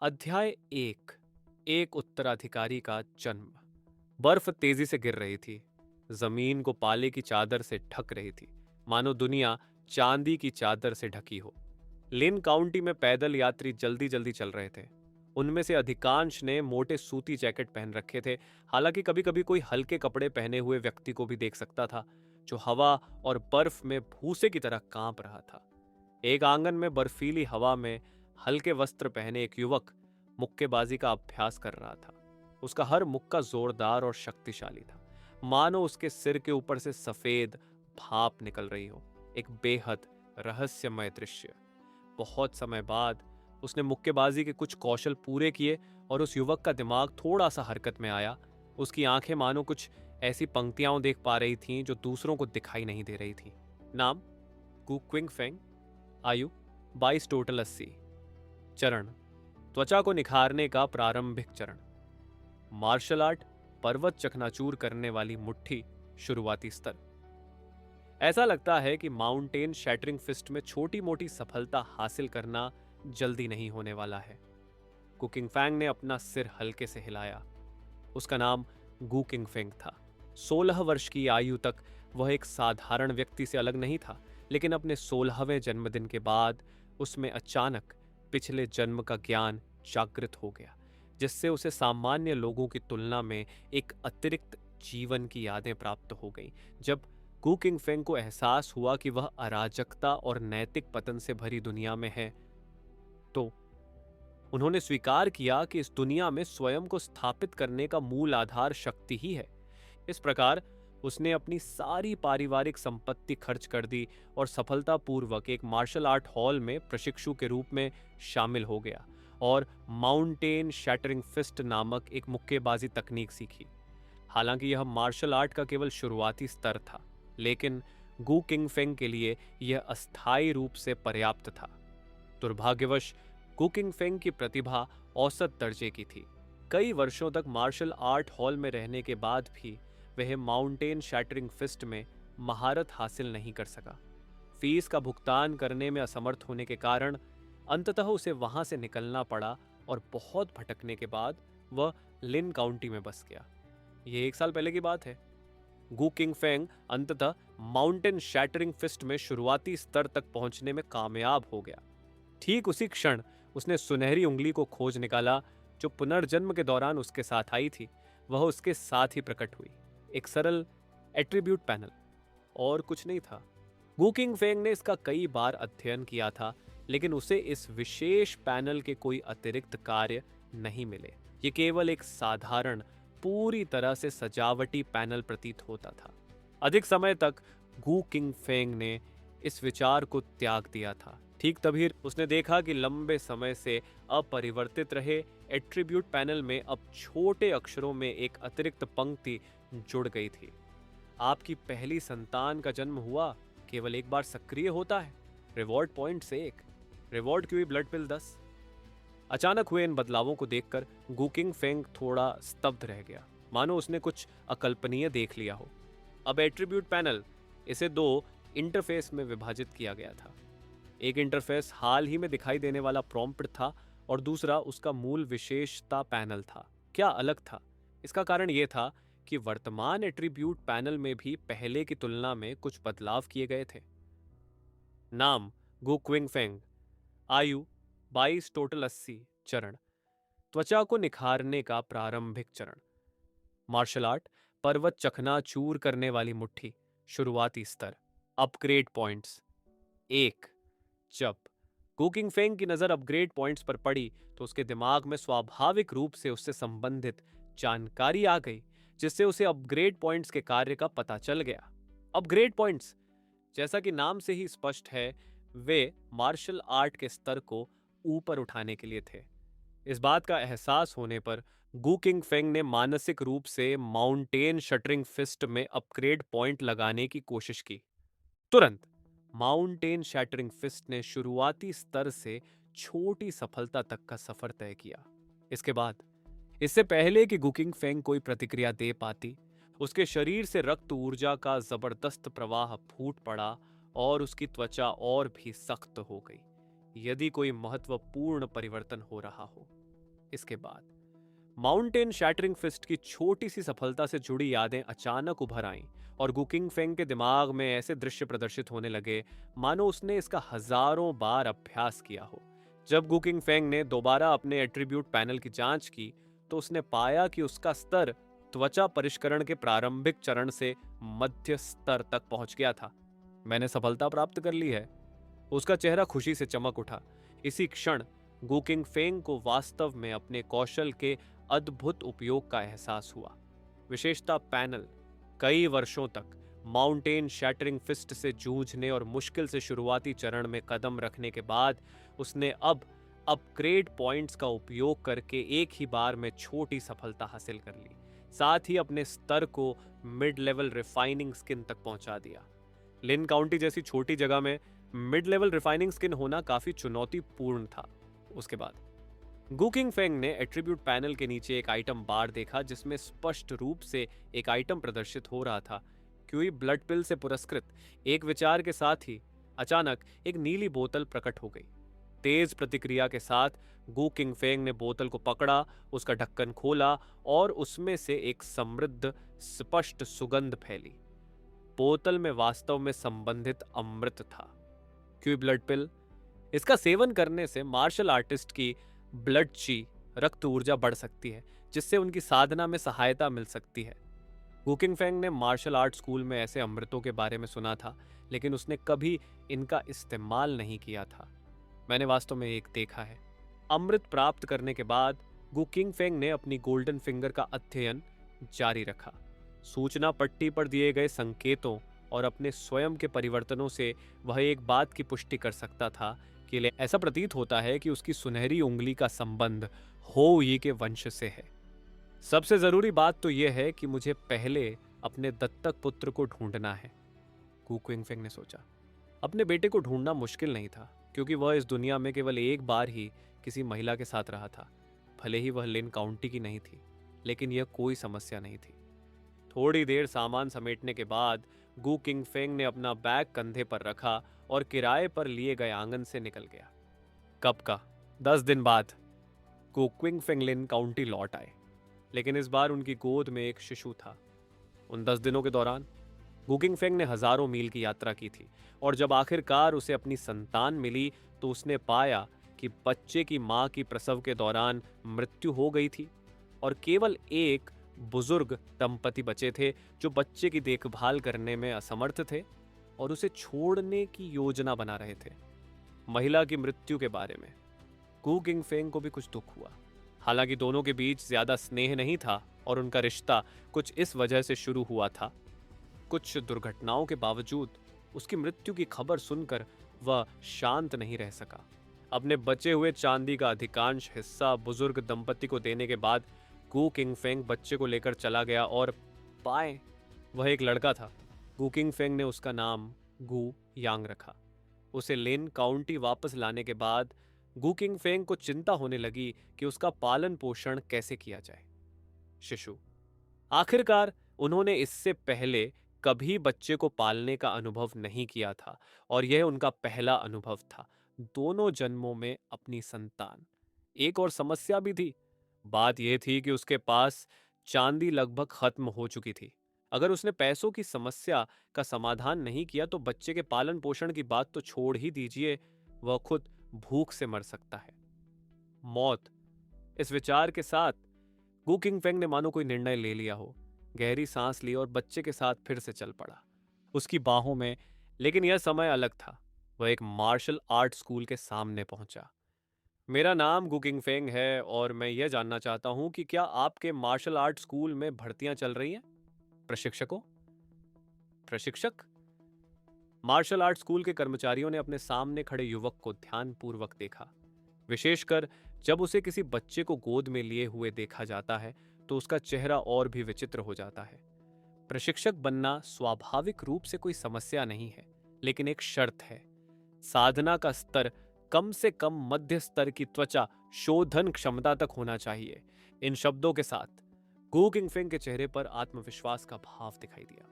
अध्याय एक। एक उत्तराधिकारी का जन्म। बर्फ तेजी से गिर रही थी। जमीन को पाले की चादर से ढक रही थी, मानो दुनिया चांदी की चादर से ढकी हो। लिन काउंटी में पैदल यात्री जल्दी जल्दी चल रहे थे। उनमें से अधिकांश ने मोटे सूती जैकेट पहन रखे थे। हालांकि कभी कभी कोई हल्के कपड़े पहने हुए व्यक्ति को भी देख सकता था, जो हवा और बर्फ में भूसे की तरह कांप रहा था। एक आंगन में बर्फीली हवा में हल्के वस्त्र पहने एक युवक मुक्केबाजी का अभ्यास कर रहा था। उसका हर मुक्का जोरदार और शक्तिशाली था, मानो उसके सिर के ऊपर से सफेद भाप निकल रही हो। एक बेहद रहस्यमय दृश्य। बहुत समय बाद उसने मुक्केबाजी के कुछ कौशल पूरे किए और उस युवक का दिमाग थोड़ा सा हरकत में आया। उसकी आंखें मानो कुछ ऐसी पंक्तियां देख पा रही थीं जो दूसरों को दिखाई नहीं दे रही थी। नाम गु क्विंग फेंग। आयु 22 टोटल 80। चरण त्वचा को निखारने का प्रारंभिक चरण। मार्शल आर्ट पर्वत चकनाचूर करने वाली मुट्ठी शुरुआती स्तर। ऐसा लगता है कि माउंटेन शैटरिंग फिस्ट में छोटी मोटी सफलता हासिल करना जल्दी नहीं होने वाला है। कुकिंग फैंग ने अपना सिर हल्के से हिलाया। उसका नाम गु किंग फेंग था। 16 वर्ष की आयु तक वह एक साधारण व्यक्ति से अलग नहीं था, लेकिन अपने 16वें जन्मदिन के बाद उसमें अचानक पिछले जन्म का ज्ञान जागृत हो गया, जिससे उसे सामान्य लोगों की तुलना में एक अतिरिक्त जीवन की यादें प्राप्त हो गईं। जब गु किंग फेंग को एहसास हुआ कि वह अराजकता और नैतिक पतन से भरी दुनिया में है, तो उन्होंने स्वीकार किया कि इस दुनिया में स्वयं को स्थापित करने का मूल आधार शक्ति ही है। इस प्रकार उसने अपनी सारी पारिवारिक संपत्ति खर्च कर दी और सफलतापूर्वक एक मार्शल आर्ट हॉल में प्रशिक्षु के रूप में शामिल हो गया और माउंटेन शैटरिंग फिस्ट नामक एक मुक्केबाजी तकनीक सीखी। हालांकि यह मार्शल आर्ट का केवल शुरुआती स्तर था, लेकिन गु किंग फेंग के लिए यह अस्थायी रूप से पर्याप्त था। दुर्भाग्यवश गु किंग फेंग की प्रतिभा औसत दर्जे की थी। कई वर्षों तक मार्शल आर्ट हॉल में रहने के बाद भी वह माउंटेन शैटरिंग फिस्ट में महारत हासिल नहीं कर सका। फीस का भुगतान करने में असमर्थ होने के कारण अंततः उसे वहां से निकलना पड़ा और बहुत भटकने के बाद वह लिन काउंटी में बस गया। यह 1 साल पहले की बात है। गु किंग फेंग अंततः माउंटेन शैटरिंग फिस्ट में शुरुआती स्तर तक पहुंचने में कामयाब हो गया। ठीक उसी क्षण उसने सुनहरी उंगली को खोज निकाला, जो पुनर्जन्म के दौरान उसके साथ आई थी। वह उसके साथ ही प्रकट हुई, एक सरल एट्रीब्यूट पैनल, और कुछ नहीं था। गु किंग फेंग ने इसका कई बार अध्ययन किया था, लेकिन उसे इस विशेष पैनल के कोई अतिरिक्त कार्य नहीं मिले। ये केवल एक साधारण, पूरी तरह से सजावटी पैनल प्रतीत होता था। अधिक समय तक गु किंग फेंग ने इस विचार को त्याग दिया था। ठीक तभी उसने देखा कि लंबे समय से अपरिवर्तित रहे एट्रीब्यूट पैनल में अब छोटे अक्षरों में एक अतिरिक्त पंक्ति जुड़ गई थी। आपकी पहली संतान का जन्म हुआ, केवल एक बार सक्रिय होता है। रिवॉर्ड पॉइंट्स 1, रिवॉर्ड की हुई ब्लड पिल 10। अचानक हुए इन बदलावों को देखकर गु किंग फेंग थोड़ा स्तब्ध रह गया, मानो उसने कुछ अकल्पनीय देख लिया हो। अब एट्रीब्यूट पैनल, इसे 2 इंटरफेस में विभाजित किया गया था। एक इंटरफेस हाल ही में दिखाई देने वाला प्रॉम्प्ट था और दूसरा उसका मूल विशेषता पैनल था। क्या अलग था? इसका कारण यह था कि वर्तमान एट्रीब्यूट पैनल में भी पहले की तुलना में कुछ बदलाव किए गए थे। नाम गु क्विंग फेंग। आयु 22 टोटल 80। चरण त्वचा को निखारने का प्रारंभिक चरण। मार्शल आर्ट पर्वत चकनाचूर करने वाली मुट्ठी शुरुआती स्तर। Upgrade points 1। जब गु किंग फेंग की नजर अपग्रेड पॉइंट्स पर पड़ी तो उसके दिमाग में स्वाभाविक रूप से उससे संबंधित जानकारी आ गई, जिससे उसे अपग्रेड पॉइंट्स के कार्य का पता चल गया। अपग्रेड पॉइंट्स, जैसा कि नाम से ही स्पष्ट है, वे मार्शल आर्ट के स्तर को ऊपर उठाने के लिए थे। इस बात का एहसास होने पर गु किंग फेंग ने मानसिक रूप से माउंटेन शटरिंग फिस्ट में अपग्रेड पॉइंट लगाने की कोशिश की। तुरंत माउंटेन शैटरिंग फिस्ट ने शुरुआती स्तर से छोटी सफलता तक का सफर तय किया। इसके बाद, इससे पहले कि गु किंग फेंग कोई प्रतिक्रिया दे पाती, उसके शरीर से रक्त ऊर्जा का जबरदस्त प्रवाह फूट पड़ा और उसकी त्वचा और भी सख्त हो गई, यदि कोई महत्वपूर्ण परिवर्तन हो रहा हो। इसके बाद माउंटेन शैटरिंग फिस्ट की छोटी सी सफलता से जुड़ी यादें अचानक उभर आईं और गु किंगफेंग के दिमाग में ऐसे दृश्य प्रदर्शित होने लगे मानो उसने इसका हजारों बार अभ्यास किया हो। जब गु किंगफेंग ने दोबारा अपने एट्रीब्यूट पैनल की जांच की तो उसने पाया कि उसका स्तर त्वचा परिष्करण के प्रारंभिक चरण से मध्य स्तर तक पहुंच गया था। मैंने सफलता प्राप्त कर ली है। उसका चेहरा खुशी से चमक उठा। इसी क्षण गु किंगफेंग को वास्तव में अपने कौशल के अद्भुत उपयोग का एहसास हुआ। विशेषता पैनल कई वर्षों तक माउंटेन शैटरिंग फिस्ट से जूझने और मुश्किल से शुरुआती चरण में कदम रखने के बाद उसने अब अपग्रेड पॉइंट्स का उपयोग करके एक ही बार में छोटी सफलता हासिल कर ली, साथ ही अपने स्तर को मिड लेवल रिफाइनिंग स्किन तक पहुंचा दिया। लिन काउंटी जैसी छोटी जगह में मिड लेवल रिफाइनिंग स्किन होना काफी चुनौतीपूर्ण था। उसके बाद गु किंगफेंग ने एट्रीब्यूट पैनल के नीचे एक आइटम बार देखा जिसमें स्पष्ट रूप से एक आइटम प्रदर्शित हो रहा था। क्यूई ब्लड पिल से पुरस्कृत एक विचार के साथ ही अचानक एक नीली बोतल प्रकट हो गई। तेज प्रतिक्रिया के साथ गु किंगफेंग ने बोतल को पकड़ा, उसका ढक्कन खोला और उसमें से एक समृद्ध स्पष्ट सुगंध फैली। बोतल में वास्तव में संबंधित अमृत था। क्यूई ब्लड पिल, इसका सेवन करने से मार्शल आर्टिस्ट की ब्लड ची रक्त ऊर्जा बढ़ सकती है जिससे उनकी साधना में सहायता मिल सकती है। गु किंगफेंग ने मार्शल आर्ट स्कूल में ऐसे अमृतों के बारे में सुना था लेकिन उसने कभी इनका इस्तेमाल नहीं किया था। मैंने वास्तव में एक देखा है। अमृत प्राप्त करने के बाद गु किंगफेंग ने अपनी गोल्डन फिंगर का अध्ययन जारी रखा। सूचना पट्टी पर दिए गए संकेतों और अपने स्वयं के परिवर्तनों से वह एक बात की पुष्टि कर सकता था कि ऐसा प्रतीत होता है कि उसकी सुनहरी उंगली का संबंध हो यी के वंश से है। सबसे जरूरी बात तो यह है कि मुझे पहले अपने दत्तक पुत्र को ढूंढना है, गु किंगफेंग ने सोचा। अपने बेटे को ढूंढना मुश्किल नहीं था क्योंकि वह इस दुनिया में केवल एक बार ही किसी महिला के साथ रहा था। भले ही वह लिन काउंटी की नहीं थी लेकिन यह कोई समस्या नहीं थी। थोड़ी देर सामान समेटने के बाद गु किंगफेंग ने अपना बैग कंधे पर रखा और किराए पर लिए गए आंगन से निकल गया। कब का 10 दिन बाद गु किंगफेंग लिन काउंटी लौट आए, लेकिन इस बार उनकी गोद में एक शिशु था। उन 10 दिनों के दौरान गु किंगफेंग ने हजारों मील की यात्रा की थी और जब आखिरकार उसे अपनी संतान मिली तो उसने पाया कि बच्चे की मां की प्रसव के दौरान मृत्यु हो गई थी और केवल एक बुजुर्ग दंपति बचे थे जो बच्चे की देखभाल करने में असमर्थ थे और उसे छोड़ने की योजना बना रहे थे। महिला की मृत्यु के बारे में गु किंगफेंग को भी कुछ दुख हुआ। हालांकि दोनों के बीच ज्यादा स्नेह नहीं था और उनका रिश्ता कुछ इस वजह से शुरू हुआ था। कुछ दुर्घटनाओं के बावजूद उसकी मृत्यु की खबर सुनकर वह शांत नहीं रह सका। अपने बचे हुए चांदी का अधिकांश हिस्सा बुजुर्ग दंपति को देने के बाद गु किंगफेंग बच्चे को लेकर चला गया और पाए वह एक लड़का था। गु किंगफेंग ने उसका नाम गु यांग रखा। उसे लिन काउंटी वापस लाने के बाद गु किंगफेंग को चिंता होने लगी कि उसका पालन पोषण कैसे किया जाए। शिशु, आखिरकार उन्होंने इससे पहले कभी बच्चे को पालने का अनुभव नहीं किया था और यह उनका पहला अनुभव था, दोनों जन्मों में अपनी संतान। एक और समस्या भी थी। बात यह थी कि उसके पास चांदी लगभग खत्म हो चुकी थी। अगर उसने पैसों की समस्या का समाधान नहीं किया तो बच्चे के पालन पोषण की बात तो छोड़ ही दीजिए, वह खुद भूख से मर सकता है। मौत, इस विचार के साथ गु किंगफेंग ने मानो कोई निर्णय ले लिया हो। गहरी सांस ली और बच्चे के साथ फिर से चल पड़ा उसकी बाहों में। लेकिन यह समय अलग था। वह एक मार्शल आर्ट स्कूल के सामने पहुंचा। मेरा नाम गु किंगफेंग है और मैं यह जानना चाहता हूं कि क्या आपके मार्शल आर्ट स्कूल में भर्तियां चल रही हैं? प्रशिक्षकों? प्रशिक्षक? मार्शल आर्ट स्कूल के कर्मचारियों ने अपने सामने खड़े युवक को ध्यानपूर्वक देखा। विशेषकर जब उसे किसी बच्चे को गोद में लिए हुए देखा जाता है तो उसका चेहरा और भी विचित्र हो जाता है। प्रशिक्षक बनना स्वाभाविक रूप से कोई समस्या नहीं है, लेकिन एक शर्त है। साधना का स्तर कम से कम मध्य स्तर की त्वचा शोधन क्षमता तक होना चाहिए। इन शब्दों के साथ गु किंगफेंग के चेहरे पर आत्मविश्वास का भाव दिखाई दिया।